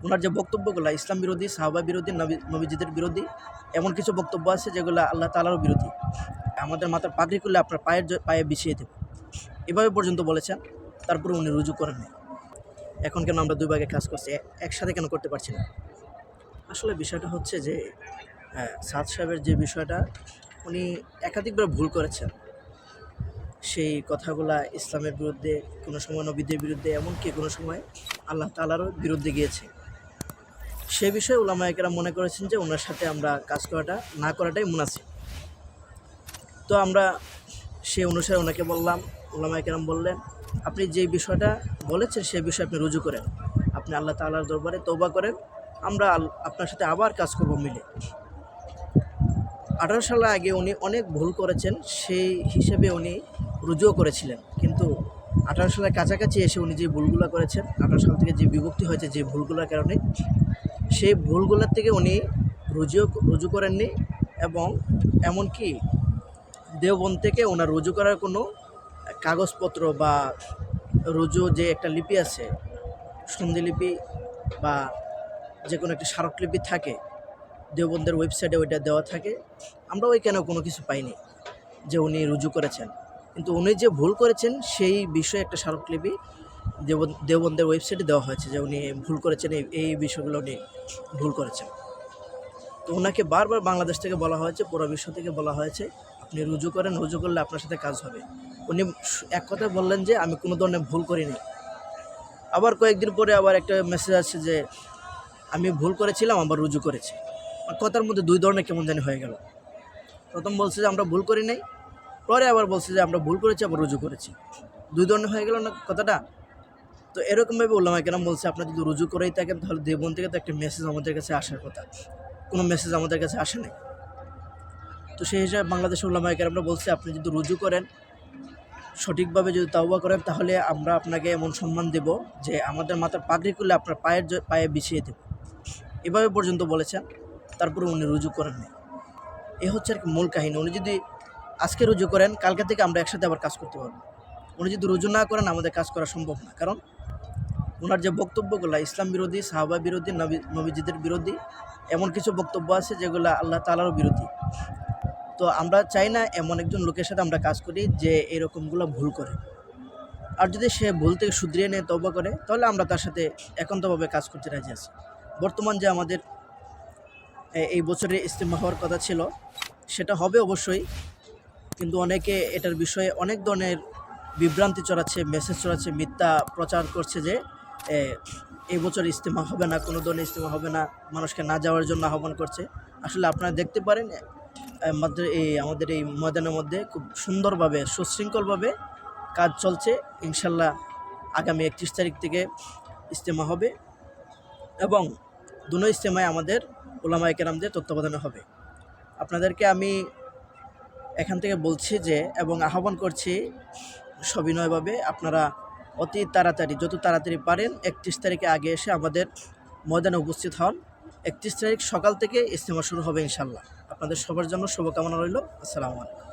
ওনার যে বক্তব্যগুলো ইসলাম বিরোধী, সাহাবা বিরোধী, নবীজিদের বিরোধী, এমন কিছু বক্তব্য আছে যেগুলো আল্লাহ তাআলারও বিরোধী। আমাদের মাথার পাগড়ি খুলে আপনার পায়ে বিছিয়ে দেব, এভাবে পর্যন্ত বলেছেন। তারপরে উনি রুজু করেন নাই। এখন কেন আমরা দুই ভাগে কাজ করছি, একসাথে কেন করতে পারছি না? আসলে বিষয়টা হচ্ছে যে সাদ সাহেবের যে বিষয়টা, উনি একাধিকবার ভুল করেছেন। সেই কথাগুলা ইসলামের বিরুদ্ধে, কোনো সময় নবীদের বিরুদ্ধে, এমনকি কোনো সময় আল্লাহ তাআলারও বিরুদ্ধে গিয়েছে। সে বিষয়ে উলামায়ে কেরাম মনে করেছেন যে ওনার সাথে আমরা কাজ না করাটাই মুনাসিব। তো আমরা সে অনুসারে ওনাকে বললাম, উলামায়ে কেরাম বললেন, আপনি যে বিষয়টা বলেছেন সে বিষয়ে আপনি রুজু করেন, আপনি আল্লাহ তাআলার দরবারে তওবা করেন, আমরা আপনার সাথে আবার কাজ করব মিলে। 18 সাল আগে উনি অনেক ভুল করেছেন, সেই হিসেবে উনি রুজুও করেছিলেন। কিন্তু 18 সালের কাছাকাছি এসে উনি যে ভুলগুলো করেছেন, 18 সাল থেকে যে বিভক্তি হয়েছে যে ভুলগুলোর কারণে, সেই ভুলগুলোর থেকে উনি রুজু করেননি। এবং এমনকি দেওবন্দ থেকে ওনার রুজু করার কোনো কাগজপত্র বা রুজু যে একটা লিপি আছে, সন্ধিলিপি বা যে কোনো একটা স্মারকলিপি থাকে, দেওবন্দের ওয়েবসাইটে ওইটা দেওয়া থাকে। আমরা ওইখানেও কোনো কিছু পাইনি যে উনি রুজু করেছেন। কিন্তু উনি যে ভুল করেছেন সেই বিষয়ে একটা স্মারকলিপি দেওবন্দের ওয়েবসাইটে দেওয়া হয়েছে যে উনি ভুল করেছেন, এই বিষয়গুলো উনি ভুল করেছেন। তো ওনাকে বারবার বাংলাদেশ থেকে বলা হয়েছে, পুরো বিশ্ব থেকে বলা হয়েছে, আপনি রুজু করেন, রুজু করলে আপনার সাথে কাজ হবে। উনি এক কথায় বললেন যে আমি কোনো ধরনের ভুল করিনি। আবার কয়েকদিন পরে আবার একটা মেসেজ আসছে যে আমি ভুল করেছিলাম, আবার রুজু করেছি। কথার মধ্যে দুই ধরনের কেমন জানি হয়ে গেল। প্রথম বলছে যে আমরা ভুল করি নাই, পরে আবার বলছে যে আমরা ভুল করেছি, আবার রুজু করেছি। দুই ধরনের হয়ে গেল না কথাটা? তো এরকমভাবে উলামায়ে কেরাম বলছে, আপনার যদি রুজু করেই থাকেন তাহলে দেওবন্দ থেকে তো একটা মেসেজ আমাদের কাছে আসার কথা, কোনো মেসেজ আমাদের কাছে আসে নাই। তো সেই হিসাবে বাংলাদেশের উলামায়ে কেরামরা বলছে, আপনি যদি রুজু করেন, সঠিকভাবে যদি তাওবা করেন, তাহলে আমরা আপনাকে এমন সম্মান দেব যে আমাদের মাথার পাগড়ি খুলে আপনার পায়ে বিছিয়ে দেব, এভাবে পর্যন্ত বলেছেন। তারপরে উনি রুজু করেন নাই। এ হচ্ছে আর কি মূল কাহিনী। উনি যদি আজকে রুজু করেন, কালকে থেকে আমরা একসাথে আবার কাজ করতে পারবো। উনি যদি রুজু না করেন, আমাদের কাজ করা সম্ভব না। কারণ ওনার যে বক্তব্যগুলো ইসলাম বিরোধী, সাহাবা বিরোধী, নবীজিদের বিরোধী, এমন কিছু বক্তব্য আছে যেগুলো আল্লাহ তাআলারও বিরোধী। তো আমরা চাই না এমন একজন লোকের সাথে আমরা কাজ করি যে এরকমগুলো ভুল করে। আর যদি সে ভুল থেকে শুধরিয়ে নেয়, তওবা করে, তাহলে আমরা তার সাথে একান্তভাবে কাজ করতে রাজি আছি। বর্তমান যে আমাদের এই বছরে ইজতেমা হওয়ার কথা ছিল, সেটা হবে অবশ্যই। কিন্তু অনেকে এটার বিষয়ে অনেক ধরনের বিভ্রান্তি ছড়াচ্ছে, মেসেজ ছড়াচ্ছে, মিথ্যা প্রচার করছে যে এই বছর ইজতেমা হবে না, কোনো ধরনের ইজতেমা হবে না, মানুষকে না যাওয়ার জন্য আহ্বান করছে। আসলে আপনারা দেখতে পারেন আমাদের এই ময়দানের মধ্যে খুব সুন্দরভাবে, সুশৃঙ্খলভাবে কাজ চলছে। ইনশাল্লাহ আগামী 31 তারিখ থেকে ইজতেমা হবে এবং দুনো ইজতেমায় আমাদের উলামায়ে কেরামদের তত্ত্বাবধানে হবে। আপনাদেরকে আমি এখান থেকে বলছি যে, এবং আহ্বান করছি সবিনয়ভাবে, আপনারা অতি তাড়াতাড়ি, যত তাড়াতাড়ি পারেন 31 তারিখে আগে এসে আমাদের ময়দানে উপস্থিত হন। 31 তারিখ সকাল থেকে ইজতেমা শুরু হবে ইনশাল্লাহ। আপনাদের সবার জন্য শুভকামনা রইল। আসসালামু আলাইকুম।